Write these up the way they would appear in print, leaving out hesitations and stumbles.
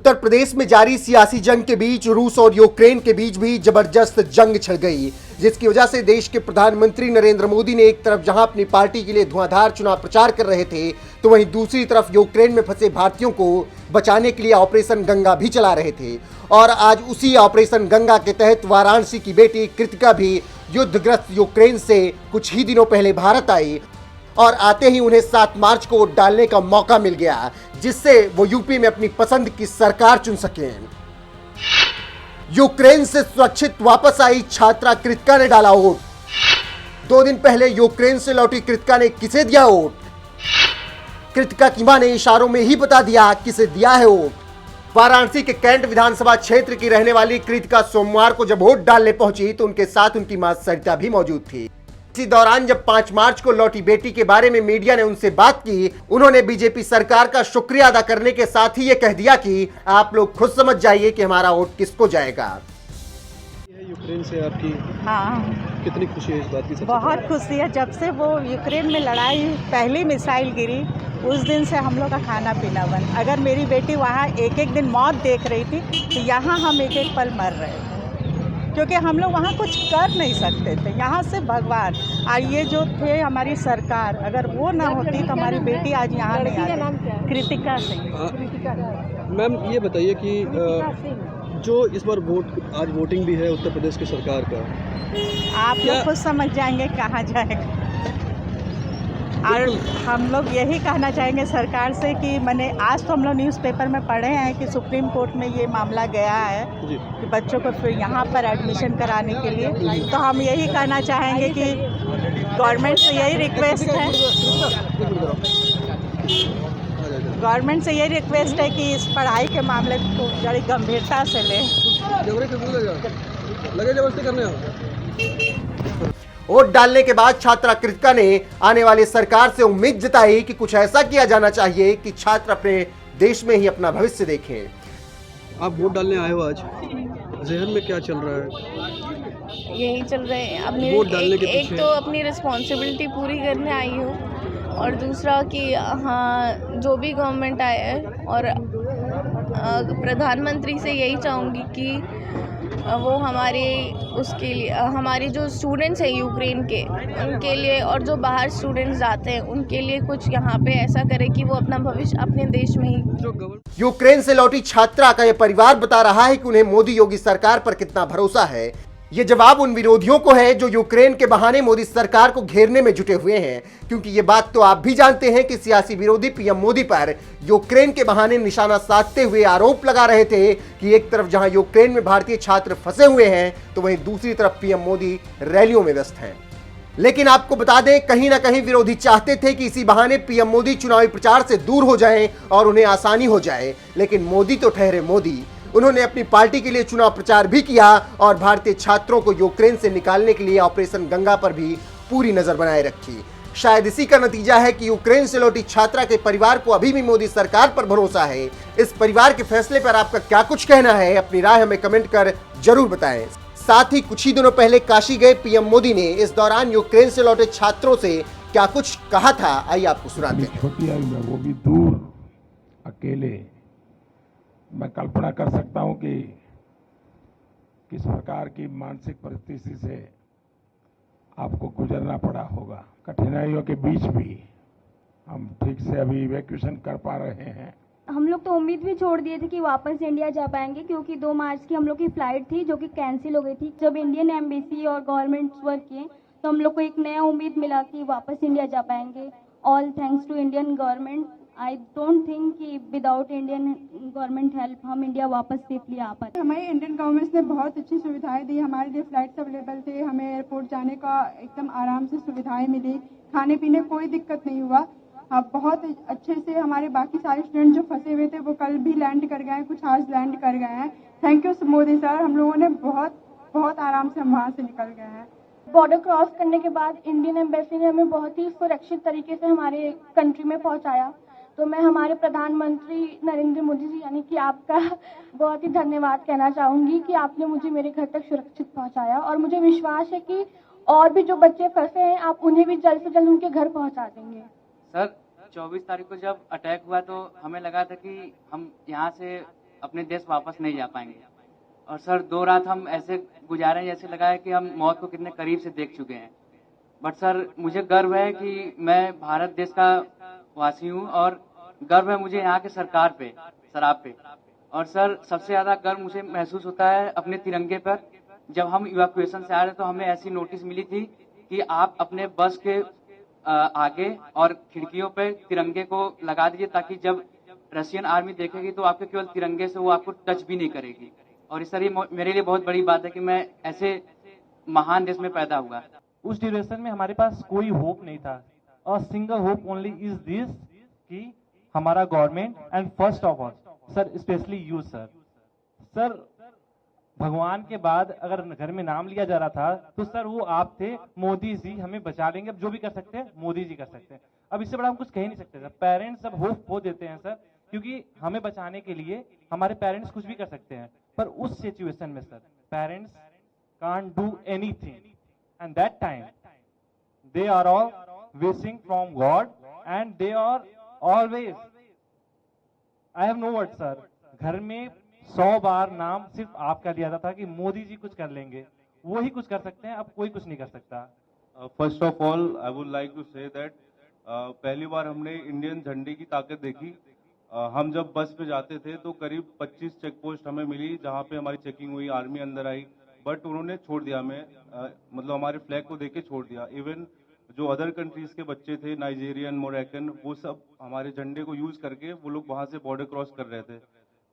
उत्तर प्रदेश में जारी सियासी जंग के बीच रूस और यूक्रेन के बीच भी जबरदस्त जंग छिड़ गई, जिसकी वजह से देश के प्रधानमंत्री नरेंद्र मोदी ने एक तरफ जहां अपनी पार्टी के लिए धुआंधार चुनाव प्रचार कर रहे थे, तो वहीं दूसरी तरफ यूक्रेन में फंसे भारतीयों को बचाने के लिए ऑपरेशन गंगा भी चला रहे थे। और आज उसी ऑपरेशन गंगा के तहत वाराणसी की बेटी कृतिका भी युद्धग्रस्त यूक्रेन से कुछ ही दिनों पहले भारत आई और आते ही उन्हें 7 मार्च को वोट डालने का मौका मिल गया, जिससे वो यूपी में अपनी पसंद की सरकार चुन सकें। यूक्रेन से सुरक्षित वापस आई छात्रा कृतिका ने डाला वोट। 2 दिन पहले यूक्रेन से लौटी कृतिका ने किसे दिया वोट? कृतिका की मां ने इशारों में ही बता दिया किसे दिया है वोट। वाराणसी के कैंट विधानसभा क्षेत्र की रहने वाली कृतिका सोमवार को जब वोट डालने पहुंची तो उनके साथ उनकी मां सरिता भी मौजूद थी। इसी दौरान जब 5 मार्च को लौटी बेटी के बारे में मीडिया ने उनसे बात की, उन्होंने बीजेपी सरकार का शुक्रिया अदा करने के साथ ही ये कह दिया कि आप लोग खुद समझ जाइए कि हमारा वोट किसको जाएगा। यूक्रेन से आपकी कितनी खुशी है इस बात की? बहुत खुशी है। जब से वो यूक्रेन में लड़ाई पहली मिसाइल गिरी उस दिन से हम लोग का खाना पीना बंद। अगर मेरी बेटी वहाँ एक एक दिन मौत देख रही थी तो यहाँ हम एक एक पल मर रहे थे, क्योंकि हम लोग वहाँ कुछ कर नहीं सकते थे। यहाँ से भगवान और ये जो थे हमारी सरकार, अगर वो ना होती तो हमारी बेटी आज यहाँ नहीं आती। कृतिका सिंह। मैम ये बताइए कि जो इस बार आज वोटिंग भी है उत्तर प्रदेश की सरकार का, आप लोग खुद समझ जाएंगे कहाँ जाएगा। और हम लोग यही कहना चाहेंगे सरकार से कि मैंने आज तो हम लोग न्यूज़पेपर में पढ़े हैं कि सुप्रीम कोर्ट में ये मामला गया है कि बच्चों को फिर यहाँ पर एडमिशन कराने के लिए, तो हम यही कहना चाहेंगे कि गवर्नमेंट से यही रिक्वेस्ट है कि इस पढ़ाई के मामले को बड़ी गंभीरता से ले। वोट डालने के बाद छात्रा कृतिका ने आने वाली सरकार से उम्मीद जताई कि कुछ ऐसा किया जाना चाहिए कि छात्र अपने देश में ही अपना भविष्य देखें। आप वोट डालने आए हो, आज जहन में क्या चल रहा है? यही चल रहे हैं अपने वोट डालने के एक तो अपनी रिस्पॉन्सिबिलिटी पूरी करने आई हूँ, और दूसरा कि हाँ जो भी गवर्नमेंट आया है, और प्रधानमंत्री से यही चाहूँगी कि वो हमारे उसके लिए हमारे जो स्टूडेंट्स हैं यूक्रेन के, उनके लिए, और जो बाहर स्टूडेंट्स जाते हैं उनके लिए कुछ यहाँ पे ऐसा करे कि वो अपना भविष्य अपने देश में ही। यूक्रेन से लौटी छात्रा का यह परिवार बता रहा है कि उन्हें मोदी योगी सरकार पर कितना भरोसा है। ये जवाब उन विरोधियों को है जो यूक्रेन के बहाने मोदी सरकार को घेरने में जुटे हुए हैं, क्योंकि ये बात तो आप भी जानते हैं कि सियासी विरोधी पीएम मोदी पर यूक्रेन के बहाने निशाना साधते हुए आरोप लगा रहे थे कि एक तरफ जहां यूक्रेन में भारतीय छात्र फंसे हुए हैं तो वहीं दूसरी तरफ पीएम मोदी रैलियों में व्यस्त हैं। लेकिन आपको बता दें, कहीं ना कहीं विरोधी चाहते थे कि इसी बहाने पीएम मोदी चुनावी प्रचार से दूर हो जाएं और उन्हें आसानी हो जाए, लेकिन मोदी तो ठहरे मोदी। उन्होंने अपनी पार्टी के लिए चुनाव प्रचार भी किया और भारतीय छात्रों को यूक्रेन से निकालने के लिए ऑपरेशन गंगा पर भी पूरी नजर बनाए रखी। शायद इसी का नतीजा है कि यूक्रेन से लौटी छात्रा के परिवार को अभी भी मोदी सरकार पर भरोसा है। इस परिवार के फैसले पर आपका क्या कुछ कहना है? अपनी राय हमें कमेंट कर जरूर बताएं। साथ ही कुछ ही दिनों पहले काशी गए पीएम मोदी ने इस दौरान यूक्रेन से लौटे छात्रों से क्या कुछ कहा था, आइए आपको सुनाते हैं। छोटी आयु में वो भी दूर अकेले, मैं कल्पना कर सकता हूं कि किस प्रकार की मानसिक परिस्थिति से आपको गुजरना पड़ा होगा। कठिनाइयों के बीच भी हम ठीक से अभी इवैक्यूएशन कर पा रहे हैं। हम लोग तो उम्मीद भी छोड़ दिए थे कि वापस इंडिया जा पाएंगे, क्योंकि 2 मार्च की हम लोग की फ्लाइट थी जो कि कैंसिल हो गई थी। जब इंडियन एम्बेसी और गवर्नमेंट वर्क किए तो हम लोग को एक नया उम्मीद मिला कि वापस इंडिया जा पाएंगे। All thanks to Indian government. I don't think कि विदाउट इंडियन गवर्नमेंट हेल्प हम इंडिया वापस सेफली आ पाते। हमारी इंडियन गवर्नमेंट ने बहुत अच्छी सुविधाएं दी। हमारे लिए फ्लाइट्स अवेलेबल थे, हमें एयरपोर्ट जाने का एकदम आराम से सुविधाएं मिली, खाने पीने कोई दिक्कत नहीं हुआ। हाँ, बहुत अच्छे से हमारे बाकी सारे स्टूडेंट जो फंसे हुए थे वो कल भी लैंड कर गए हैं, कुछ आज लैंड कर गए हैं। थैंक यू मोदी सर, हम लोगों ने बहुत आराम से हम वहाँ से निकल गए हैं। बॉर्डर क्रॉस करने के बाद इंडियन एम्बेसी ने हमें बहुत ही सुरक्षित तरीके से हमारे कंट्री में पहुंचाया। तो मैं हमारे प्रधानमंत्री नरेंद्र मोदी जी यानी कि आपका बहुत ही धन्यवाद कहना चाहूँगी कि आपने मुझे मेरे घर तक सुरक्षित पहुंचाया, और मुझे विश्वास है कि और भी जो बच्चे फंसे हैं आप उन्हें भी जल्द से जल्द उनके घर पहुंचा देंगे। सर 24 तारीख को जब अटैक हुआ तो हमें लगा था कि हम यहाँ से अपने देश वापस नहीं जा पाएंगे। और सर 2 रात हम ऐसे गुजारे जैसे लगा है कि हम मौत को कितने करीब से देख चुके हैं। बट सर मुझे गर्व है कि मैं भारत देश का वासी हूँ और गर्व है मुझे यहाँ के सरकार पे, सर आप पे। और सर सबसे ज़्यादा गर्व मुझे महसूस होता है अपने तिरंगे पर। जब हम इवैक्यूएशन से आ रहे तो हमें ऐसी नोटिस मिली थी कि आप अपने बस के आगे और खिड़कियों पे तिरंगे को लगा दीजिए ताकि जब रशियन आर्मी देखेगी तो आपके केवल तिरंगे से वो आपको टच भी नहीं करेगी। और इस सर ये मेरे लिए बहुत बड़ी बात है कि मैं ऐसे महान देश में पैदा हुआ। उस ड्यूरेशन में हमारे पास कोई होप नहीं था। A single hope only is this कि हमारा government and first of all sir specially you sir भगवान के बाद अगर घर में नाम लिया जा रहा था तो सर वो आप थे। मोदी जी हमें बचा लेंगे, अब जो भी कर सकते हैं मोदी जी कर सकते हैं। अब इससे बड़ा हम कुछ कह ही नहीं सकते सर। पेरेंट्स सब होप खो देते हैं सर, क्योंकि हमें बचाने के लिए हमारे पेरेंट्स कुछ भी कर सकते हैं, पर उस सिचुएशन में sir parents can't do anything and that time they are all wishing from God and they are always I have no word sir. घर में 100 बार नाम सिर्फ आपका लिया जाता था कि मोदी जी कुछ कर लेंगे, वो ही कुछ कर सकते हैं, अब कोई कुछ नहीं कर सकता। First of all I would like to say that पहली बार हमने इंडियन झंडे की ताकत देखी। हम जब बस पे जाते थे तो करीब 25 चेक पोस्ट हमें मिली जहाँ पे हमारी चेकिंग हुई, आर्मी अंदर आई, बट उन्होंने छोड़ दिया हमें, मतलब हमारे फ्लैग को देख के छोड़ दिया। इवन जो अदर कंट्रीज के बच्चे थे, नाइजीरियन, मोरक्कन, वो सब हमारे झंडे को यूज करके वो लोग वहाँ से बॉर्डर क्रॉस कर रहे थे।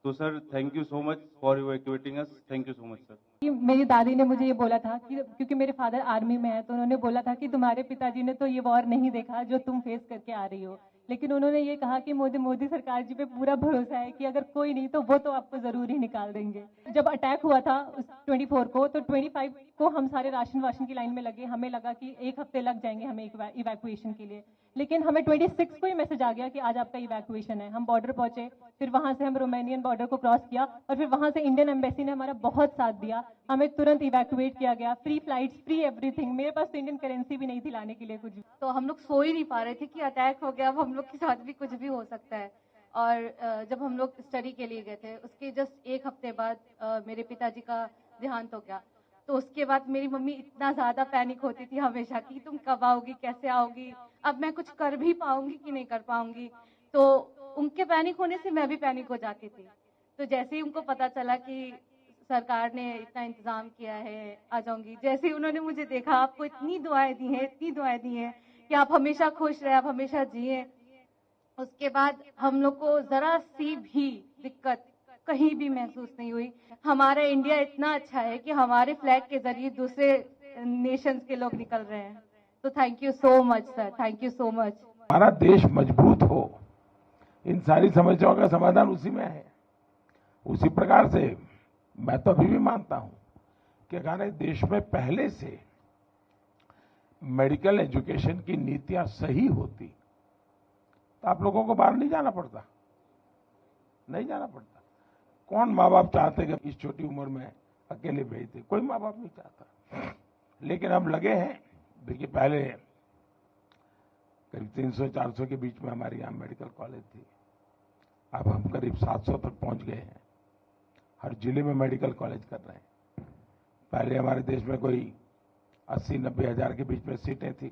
तो sir thank you so much for evacuating us, thank you so much sir. मेरी दादी ने मुझे ये बोला था कि क्योंकि मेरे फादर आर्मी में है तो उन्होंने बोला था कि तुम्हारे पिताजी ने तो ये वॉर नहीं देखा जो तुम फेस करके आ रही हो, लेकिन उन्होंने ये कहा कि मोदी सरकार जी पे पूरा भरोसा है कि अगर कोई नहीं तो वो तो आपको जरूर ही निकाल देंगे। जब अटैक हुआ था उस 24 को तो 25 को हम सारे राशन की लाइन में लगे। हमें लगा कि 1 हफ्ते लग जाएंगे हमें इवैक्यूएशन के लिए, लेकिन हमें 26 को ही मैसेज आ गया कि आज आपका इवैक्यूएशन है। हम बॉर्डर पहुंचे, फिर वहां से हम रोमानियन बॉर्डर को क्रॉस किया और फिर वहां से इंडियन एम्बेसी ने हमारा बहुत साथ दिया। हमें तुरंत इवैक्यूएट किया गया, फ्री फ्लाइट्स, फ्री एवरीथिंग। मेरे पास तो इंडियन करेंसी भी नहीं थी लाने के लिए कुछ भी। तो हम लोग सो ही नहीं पा रहे थे कि अटैक हो गया, अब हम लोग के साथ भी कुछ भी हो सकता है। और जब हम लोग स्टडी के लिए गए थे उसके जस्ट 1 हफ्ते बाद मेरे पिताजी का देहांत हो गया। तो उसके बाद मेरी मम्मी इतना ज्यादा पैनिक होती थी हमेशा कि तुम कब आओगी, कैसे आओगी, अब मैं कुछ कर भी पाऊंगी कि नहीं कर पाऊंगी। तो उनके पैनिक होने से मैं भी पैनिक हो जाती थी। तो जैसे ही उनको पता चला कि सरकार ने इतना इंतजाम किया है, आ जाऊंगी, जैसे ही उन्होंने मुझे देखा, आपको इतनी दुआएं दी हैं कि आप हमेशा खुश रहे, आप हमेशा जिए। उसके बाद हम लोग को जरा सी भी दिक्कत कहीं भी महसूस नहीं हुई। हमारा इंडिया इतना अच्छा है कि हमारे फ्लैग के जरिए दूसरे नेशंस के लोग निकल रहे हैं। तो thank you so much sir, thank you so much. हमारा देश मजबूत हो, इन सारी समस्याओं का समाधान उसी में है। उसी प्रकार से मैं तो अभी भी मानता हूं कि अगर देश में पहले से मेडिकल एजुकेशन की नीतियां सही होती तो आप लोगों को बाहर नहीं जाना पड़ता। कौन माँ बाप चाहते कि इस छोटी उम्र में अकेले भेजते? कोई माँ बाप नहीं चाहता। लेकिन हम लगे हैं। देखिए पहले करीब 300-400 के बीच में हमारे यहाँ मेडिकल कॉलेज थी, अब हम करीब 700 तक पहुंच गए हैं। हर जिले में मेडिकल कॉलेज कर रहे हैं। पहले हमारे देश में कोई 80-90 हजार के बीच में सीटें थी,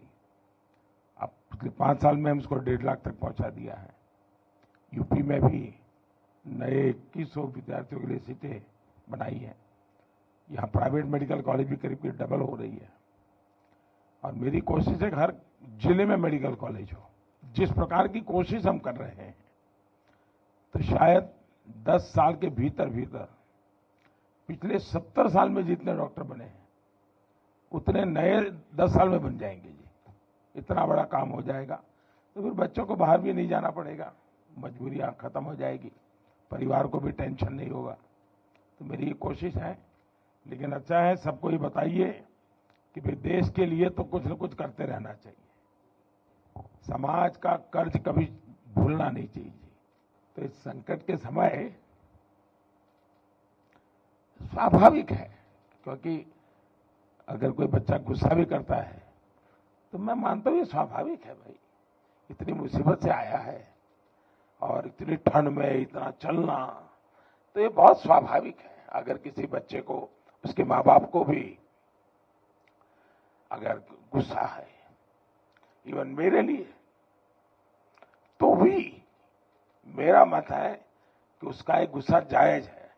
अब पिछले 5 साल में हम उसको 1.5 लाख तक पहुंचा दिया है। यूपी में भी नए 2100 विद्यार्थियों के लिए सीटें बनाई हैं। यहाँ प्राइवेट मेडिकल कॉलेज भी करीब डबल हो रही है। और मेरी कोशिश है कि हर जिले में मेडिकल कॉलेज हो। जिस प्रकार की कोशिश हम कर रहे हैं तो शायद 10 साल के भीतर पिछले 70 साल में जितने डॉक्टर बने हैं उतने नए 10 साल में बन जाएंगे जी। इतना बड़ा काम हो जाएगा तो फिर बच्चों को बाहर भी नहीं जाना पड़ेगा, मजबूरियां खत्म हो जाएगी, परिवार को भी टेंशन नहीं होगा। तो मेरी ये कोशिश है। लेकिन अच्छा है, सबको ये बताइए कि भाई देश के लिए तो कुछ न कुछ करते रहना चाहिए। समाज का कर्ज कभी भूलना नहीं चाहिए। तो इस संकट के समय स्वाभाविक है, क्योंकि अगर कोई बच्चा गुस्सा भी करता है तो मैं मानता हूं ये स्वाभाविक है। भाई इतनी मुसीबत से आया है और इतनी ठंड में इतना चलना, तो ये बहुत स्वाभाविक है। अगर किसी बच्चे को, उसके माँ बाप को भी अगर गुस्सा है, इवन मेरे लिए, तो भी मेरा मत है कि उसका एक गुस्सा जायज है,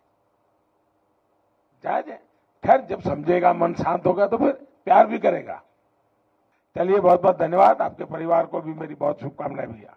जायज है। खैर, जब समझेगा, मन शांत होगा तो फिर प्यार भी करेगा। चलिए, बहुत बहुत धन्यवाद। आपके परिवार को भी मेरी बहुत शुभकामनाएं भैया।